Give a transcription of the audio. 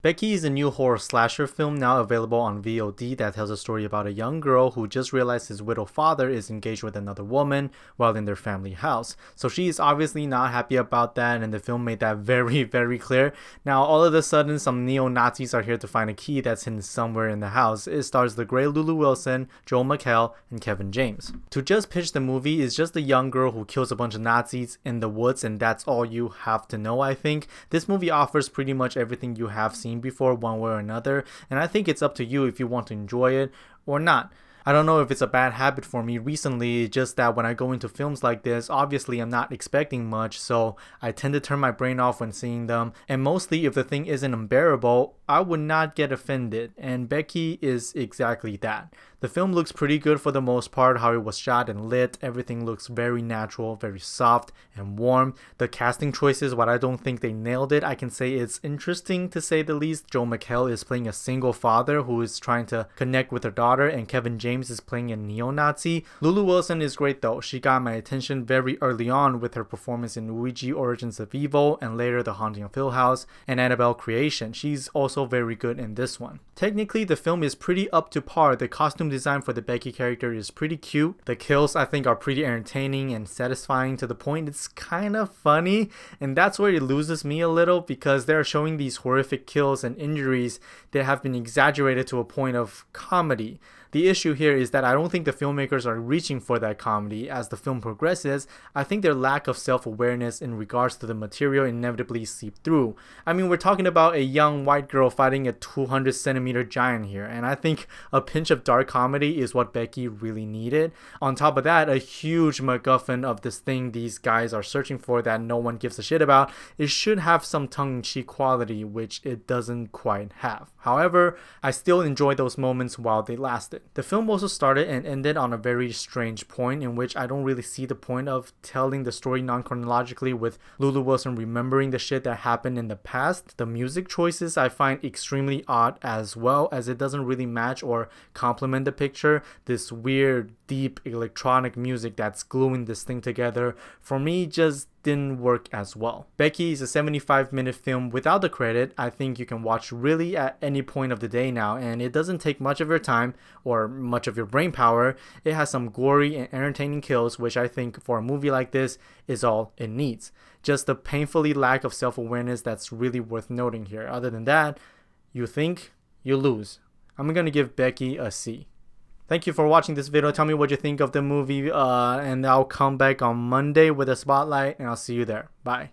Becky is a new horror slasher film now available on VOD that tells a story about a young girl who just realized his widowed father is engaged with another woman while in their family house. So she is obviously not happy about that, and the film made that very clear. Now all of a sudden some neo-Nazis are here to find a key that's hidden somewhere in the house. It stars the great Lulu Wilson, Joel McHale, and Kevin James. To just pitch the movie is just a young girl who kills a bunch of Nazis in the woods, and that's all you have to know. I think this movie offers pretty much everything you have seen before one way or another, and I think it's up to you if you want to enjoy it or not. I don't know if it's a bad habit for me recently, just that when I go into films like this, obviously I'm not expecting much, so I tend to turn my brain off when seeing them, and mostly if the thing isn't unbearable, I would not get offended, and Becky is exactly that. The film looks pretty good for the most part, how it was shot and lit. Everything looks very natural, very soft and warm. The casting choices, while I don't think they nailed it, I can say it's interesting to say the least. Joel McHale is playing a single father who is trying to connect with her daughter, and Kevin James is playing a neo-Nazi. Lulu Wilson is great though. She got my attention very early on with her performance in Ouija Origins of Evil and later The Haunting of Hill House and Annabelle Creation. She's also very good in this one. Technically, the film is pretty up to par. The costume design for the Becky character is pretty cute. The kills I think are pretty entertaining and satisfying to the point it's kind of funny, and that's where it loses me a little because they're showing these horrific kills and injuries that have been exaggerated to a point of comedy. The issue here is that I don't think the filmmakers are reaching for that comedy. As the film progresses, I think their lack of self-awareness in regards to the material inevitably seep through. I mean, we're talking about a young white girl fighting a 200 centimeter giant here, and I think a pinch of dark comedy is what Becky really needed. On top of that, a huge MacGuffin of this thing these guys are searching for that no one gives a shit about, it should have some tongue-in-cheek quality, which it doesn't quite have. However, I still enjoy those moments while they lasted. The film also started and ended on a very strange point in which I don't really see the point of telling the story non-chronologically with Lulu Wilson remembering the shit that happened in the past. The music choices I find extremely odd as well, as it doesn't really match or complement the picture. This weird, deep electronic music that's gluing this thing together, for me, just didn't work as well. Becky is a 75-minute film without the credit. I think you can watch really at any point of the day now, and it doesn't take much of your time or much of your brain power. It has some gory and entertaining kills, which I think for a movie like this is all it needs. Just the painfully lack of self-awareness that's really worth noting here. Other than that, you think, you lose. I'm gonna give Becky a C. Thank you for watching this video. Tell me what you think of the movie, and I'll come back on Monday with a spotlight, and I'll see you there. Bye.